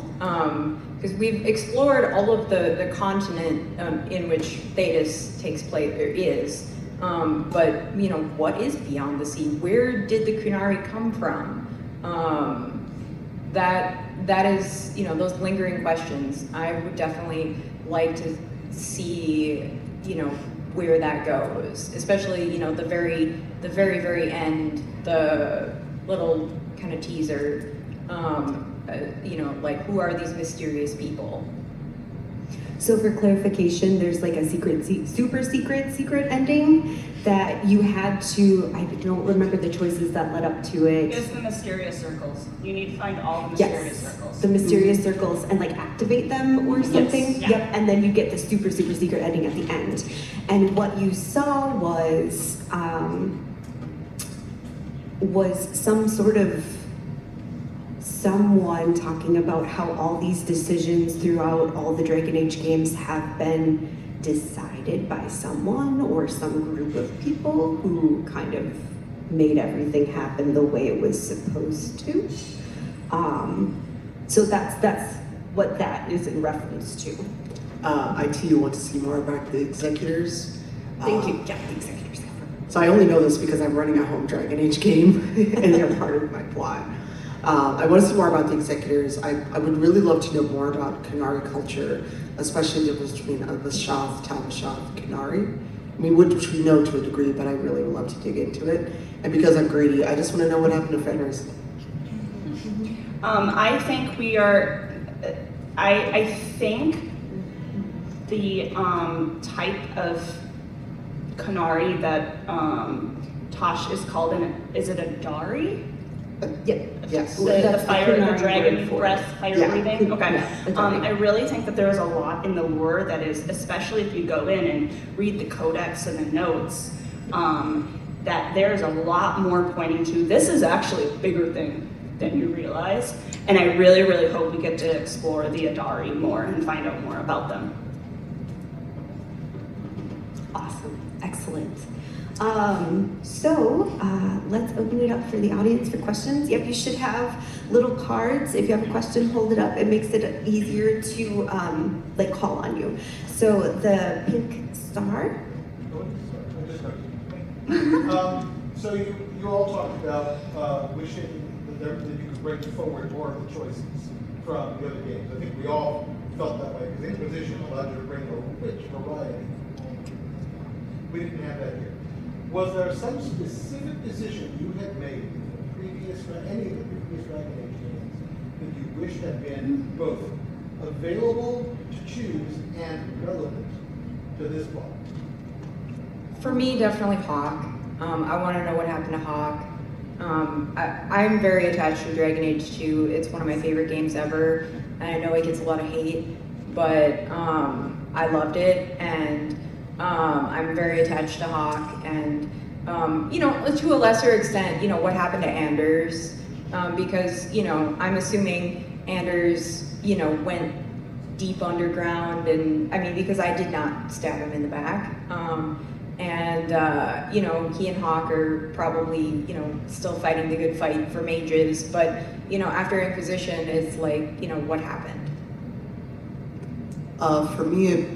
because we've explored all of the continent in which Thetis takes place, or is. But you know, what is beyond the sea? Where did the Kunari come from? That is, you know, those lingering questions. I would definitely like to see, you know, where that goes. Especially, you know, the very end, the little kind of teaser. You know, like, who are these mysterious people? So for clarification, there's like a super secret ending that you had to, I don't remember the choices that led up to it. It's the mysterious circles. You need to find all the mysterious circles. The mysterious circles and like activate them or something. Yes, yeah. Yep, and then you get the super secret ending at the end. And what you saw was some sort of someone talking about how all these decisions throughout all the Dragon Age games have been decided by someone or some group of people who kind of made everything happen the way it was supposed to. So that's what that is in reference to. I too want to see more about the Executors. Thank you. Yeah, the Executors. So I only know this because I'm running a home Dragon Age game and they're part of my plot. I want to see more about the Executors. I would really love to know more about Kunari culture, especially the difference between Vishath, Tal Vishath, Kunari. I mean, which we know to a degree, but I really would love to dig into it. And because I'm greedy, I just want to know what happened to Fenris. I think we are, I think the type of Kunari that Tosh is called in, is it a Dari? Yeah. Yes. The fire, the Kunari dragon word for it. breath, fire Yeah. breathing? Okay. Yeah, I really think that there's a lot in the lore that is, especially if you go in and read the codex and the notes, that there's a lot more pointing to, this is actually a bigger thing than you realize. And I really, really hope we get to explore the Adari more and find out more about them. Awesome. Excellent. So let's open it up for the audience for questions. Yep, you should have little cards. If you have a question, hold it up. It makes it easier to like call on you. So the pink star. So you all talked about wishing that you could bring forward more of the choices from the other games. I think we all felt that way because Inquisition allowed you to bring a rich variety. We didn't have that here. Was there some specific decision you had made in any of the previous Dragon Age games that you wish had been both available to choose and relevant to this one? For me, definitely Hawk. I want to know what happened to Hawk. I'm very attached to Dragon Age 2. It's one of my favorite games ever, and I know it gets a lot of hate, but I loved it, and I'm very attached to Hawk, and you know, to a lesser extent, you know, what happened to Anders, because, you know, I'm assuming Anders, you know, went deep underground, and I mean, because I did not stab him in the back, and you know, he and Hawk are probably, you know, still fighting the good fight for mages, but, you know, after Inquisition, it's like, you know, what happened? For me,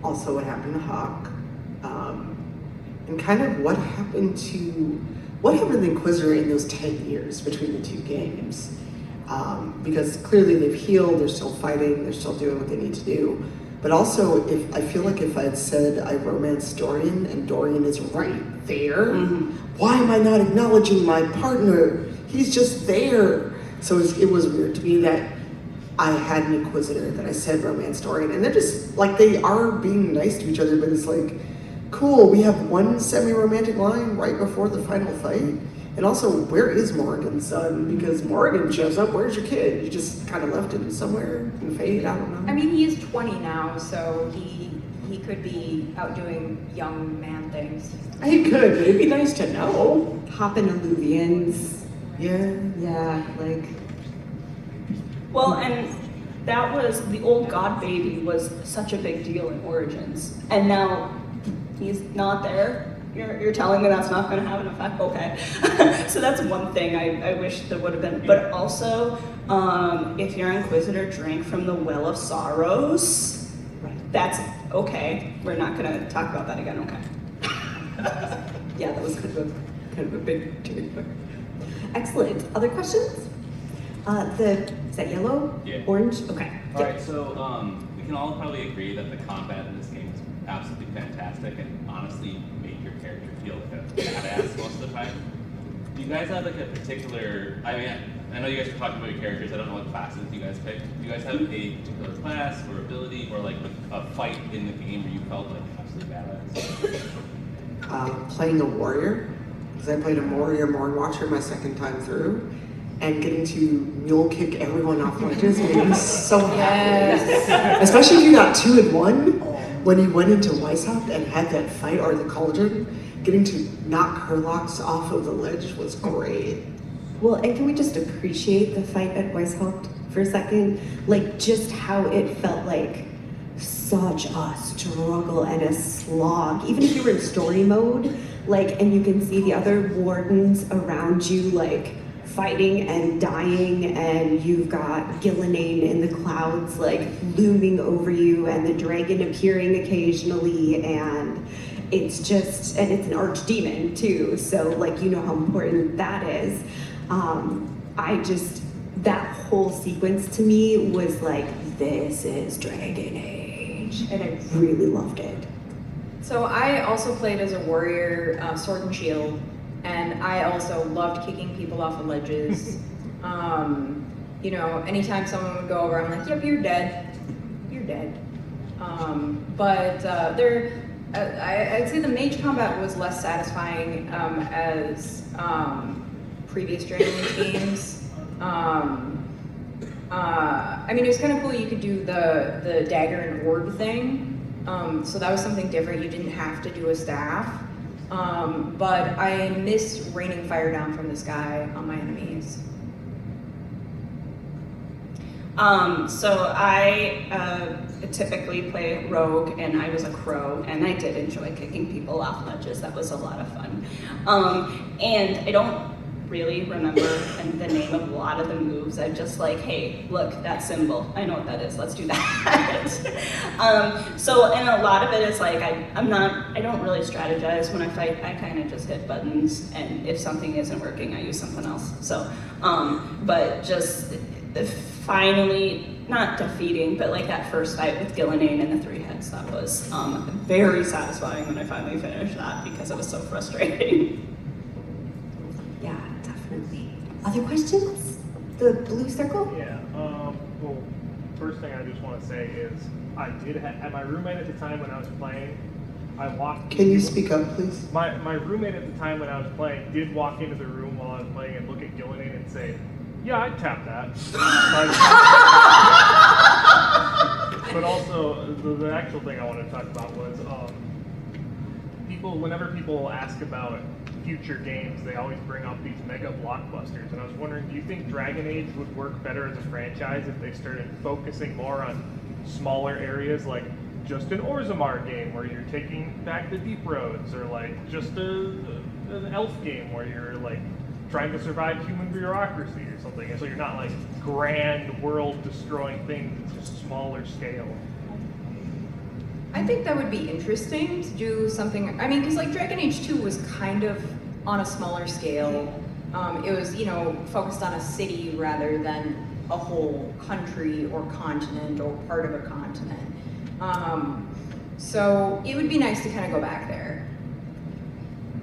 also what happened to Hawk, and kind of what happened to the Inquisitor in those 10 years between the two games. Because clearly they've healed, they're still fighting, they're still doing what they need to do. But also, I feel like if I had said I romance Dorian, and Dorian is right there, why am I not acknowledging my partner? He's just there. So it was weird to me that I had an Inquisitor that I said romance Dorian, and they're just, like, they are being nice to each other, but it's like, cool, we have one semi-romantic line right before the final fight. And also, where is Morrigan's son? Because Morrigan shows up, where's your kid? You just kind of left him somewhere in fate, I don't know. I mean, he is 20 now, so he could be out doing young man things. He could, but it'd be nice to know. Hopping Illuvians. Yeah. Yeah, like. Well, and that was, the old god baby was such a big deal in Origins. And now he's not there, You're telling me that's not going to have an effect? Okay. So that's one thing I wish there would have been. But also, if your Inquisitor drank from the Well of Sorrows, that's okay. We're not going to talk about that again, okay? Yeah, that was kind of a big turning point. Excellent. Other questions? Is that yellow? Yeah. Orange? Okay. All right, so we can all probably agree that the combat in this game is absolutely fantastic and honestly make your character feel like a badass most of the time. Do you guys have like a particular, I mean, I know you guys are talking about your characters, I don't know what classes you guys pick. Do you guys have a particular class or ability or like a fight in the game where you felt like absolutely badass? Playing a warrior, because I played a warrior Morn Watcher my second time through, and getting to mule kick everyone off ledges made me so happy. Yes. Especially if you got 2 in 1. When you went into Weishaupt and had that fight, or the cauldron, getting to knock Herlocks off of the ledge was great. Well, and can we just appreciate the fight at Weishaupt for a second? Like, just how it felt like such a struggle and a slog. Even if you were in story mode, like, and you can see the other wardens around you, like, fighting and dying, and you've got Gillinane in the clouds, like, looming over you, and the dragon appearing occasionally, and it's just, and it's an archdemon too, so, like, you know how important that is. That whole sequence to me was like, this is Dragon Age, and I really loved it. So I also played as a warrior, sword and shield, and I also loved kicking people off of ledges. You know, anytime someone would go over, I'm like, yep, you're dead. You're dead. I'd say the mage combat was less satisfying as previous Dragon Age games. I mean, it was kind of cool. You could do the dagger and orb thing. So that was something different. You didn't have to do a staff. But I miss raining fire down from the sky on my enemies. So I typically play rogue, and I was a crow, and I did enjoy kicking people off ledges. That was a lot of fun. And I don't really remember the name of a lot of the moves. I'm just like, hey, look, that symbol. I know what that is. Let's do that. And a lot of it is like, I don't really strategize when I fight. I kind of just hit buttons, and if something isn't working, I use something else. So, but just finally, not defeating, but like that first fight with Gillinane and the 3 heads, that was very satisfying when I finally finished that, because it was so frustrating. Yeah, definitely. Other questions? The blue circle? Yeah, well, first thing I just want to say is, I did have my roommate at the time when I was playing, I walked... Can you speak up, please? My roommate at the time when I was playing did walk into the room while I was playing and look at Gillinane and say, yeah, I'd tap that. But also, the actual thing I wanted to talk about was, whenever people ask about future games, they always bring up these mega blockbusters, and I was wondering, do you think Dragon Age would work better as a franchise if they started focusing more on smaller areas, like just an Orzammar game where you're taking back the Deep Roads, or like just an elf game where you're like trying to survive human bureaucracy or something, and so you're not like grand world destroying things, it's just smaller scale. I think that would be interesting to do something, I mean, because like Dragon Age 2 was kind of on a smaller scale. It was, you know, focused on a city rather than a whole country or continent or part of a continent. So it would be nice to kind of go back there.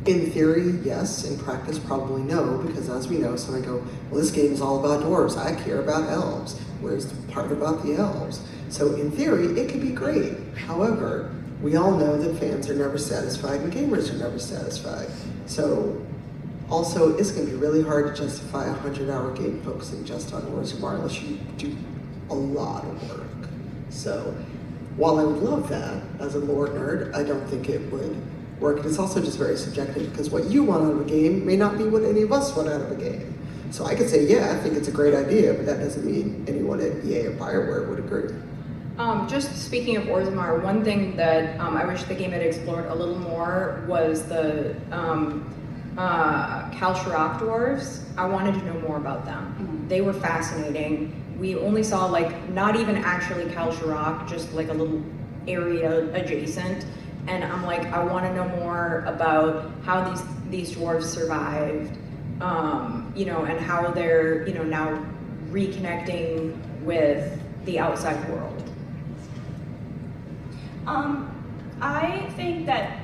In theory, yes. In practice, probably no, because as we know, some might go, well, this game is all about dwarves. I care about elves. Where's the part about the elves? So in theory, it could be great. However, we all know that fans are never satisfied and gamers are never satisfied. So also, it's going to be really hard to justify a 100-hour game focusing just on Orzammar unless you do a lot of work. So while I would love that as a lore nerd, I don't think it would work. And it's also just very subjective, because what you want out of a game may not be what any of us want out of a game. So I could say, yeah, I think it's a great idea, but that doesn't mean anyone at EA or Bioware would agree. Just speaking of Orzammar, one thing that I wish the game had explored a little more was the Kalsharok dwarves. I wanted to know more about them. They were fascinating. We only saw like not even actually Kalsharok, just like a little area adjacent. And I'm like, I want to know more about how these dwarves survived, you know, and how they're, you know, now reconnecting with the outside world. I think that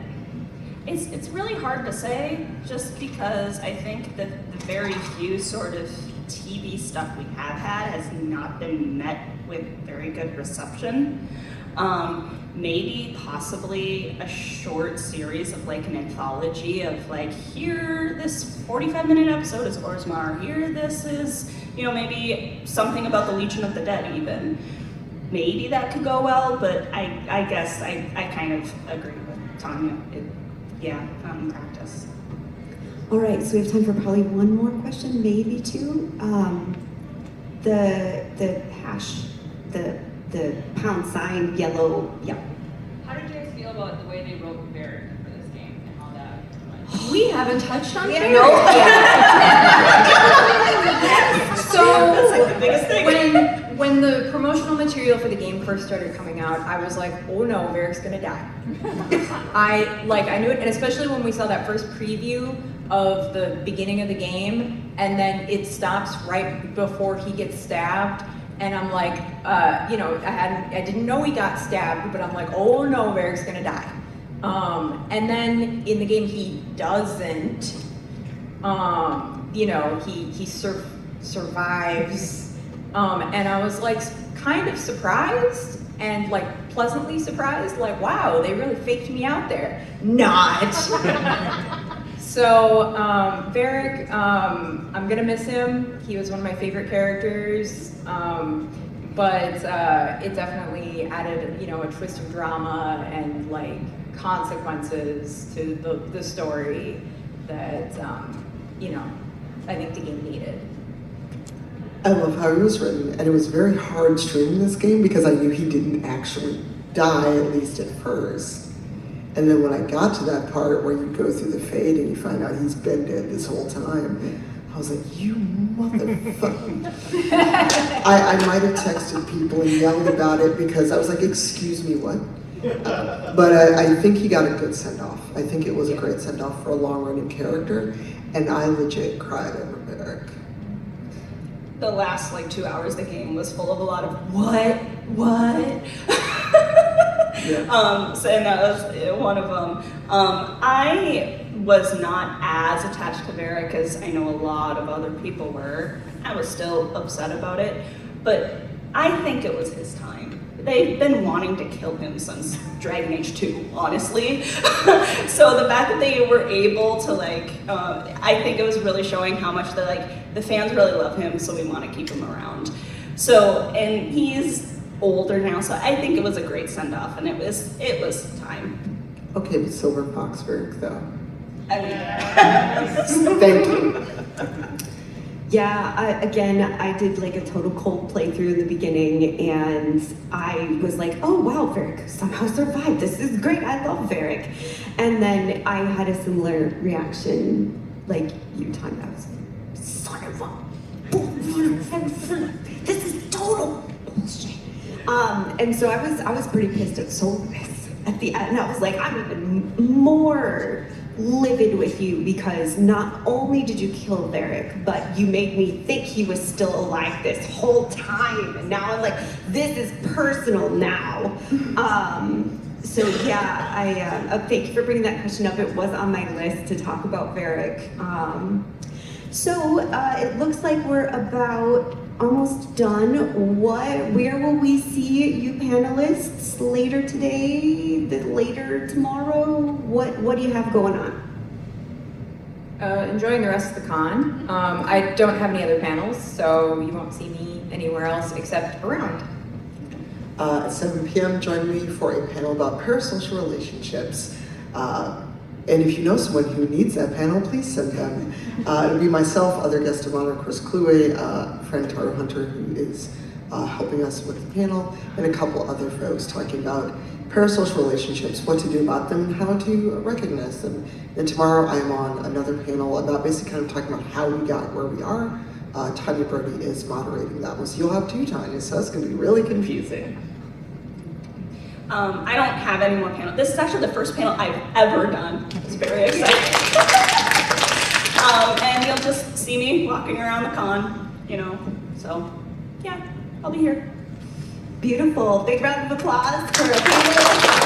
it's really hard to say, just because I think that the very few sort of TV stuff we have had has not been met with very good reception. Maybe possibly a short series of like an anthology of like, here, this 45-minute episode is Orzammar, here this is, you know, maybe something about the Legion of the Dead even. Maybe that could go well, but I guess I kind of agree with Tanya. Not in practice. All right, so we have time for probably one more question, maybe two. The hash, the £sign yellow, yeah. How did you guys feel about the way they wrote Varric for this game and how that went? We haven't touched on Yeah, Varric no. yet. So That's like the biggest thing. when the promotional material for the game first started coming out, I was like, oh no, Varric's gonna die. I knew it, and especially when we saw that first preview of the beginning of the game, and then it stops right before he gets stabbed, and I'm like, you know, I didn't know he got stabbed, but I'm like, oh no, Varric's gonna die. And then in the game he doesn't. You know, he survives. And I was like kind of surprised and like pleasantly surprised, like, wow, they really faked me out there. Not. So Varric, I'm gonna miss him. He was one of my favorite characters, but it definitely added, you know, a twist of drama and like consequences to the story that, you know, I think the game needed. I love how it was written, and it was very hard streaming this game because I knew he didn't actually die, at least at first. And then when I got to that part where you go through the fade and you find out he's been dead this whole time, I was like, you motherfucker. I might have texted people and yelled about it because I was like, excuse me, what? But I think he got a good send-off. I think it was a great send-off for a long-running character, and I legit cried over Varric. The last like 2 hours of the game was full of a lot of what? Yeah. So, and that was one of them. I was not as attached to Varric as I know a lot of other people were. I was still upset about it, but I think it was his time. They've been wanting to kill him since Dragon Age 2, honestly. So the fact that they were able to like, I think it was really showing how much the fans really love him, so we want to keep him around. So, and he's older now, so I think it was a great send-off, and it was time. Okay, but Silver Fox Varric, though. I mean, Thank you. Yeah, I did like a total cold playthrough in the beginning, and I was like, oh wow, Varric somehow survived. This is great, I love Varric. And then I had a similar reaction like you, Tanya. I was like, son of a this is total bullshit. And so I was pretty pissed at Soulless at the end. And I was like, I'm even more livid with you because not only did you kill Varric, but you made me think he was still alive this whole time. And now I'm like, this is personal now. So yeah, thank you for bringing that question up. It was on my list to talk about Varric. So it looks like we're about almost done. Where will we see you panelists later today, later tomorrow? What do you have going on? Enjoying the rest of the con. I don't have any other panels, so you won't see me anywhere else except around. At 7 p.m., join me for a panel about parasocial relationships. And if you know someone who needs that panel, please send them. It'll be myself, other guest of honor, Chris Kluwe, friend Taro Hunter, who is helping us with the panel, and a couple other folks talking about parasocial relationships, what to do about them, and how to recognize them. And tomorrow I'm on another panel about basically kind of talking about how we got where we are. Tanya Brody is moderating that one, so you'll have 2 Tanyas, so that's going to be really confusing. I don't have any more panels. This is actually the first panel I've ever done. It's very exciting. And you'll just see me walking around the con, so yeah, I'll be here. Beautiful. Big round of applause for a panel.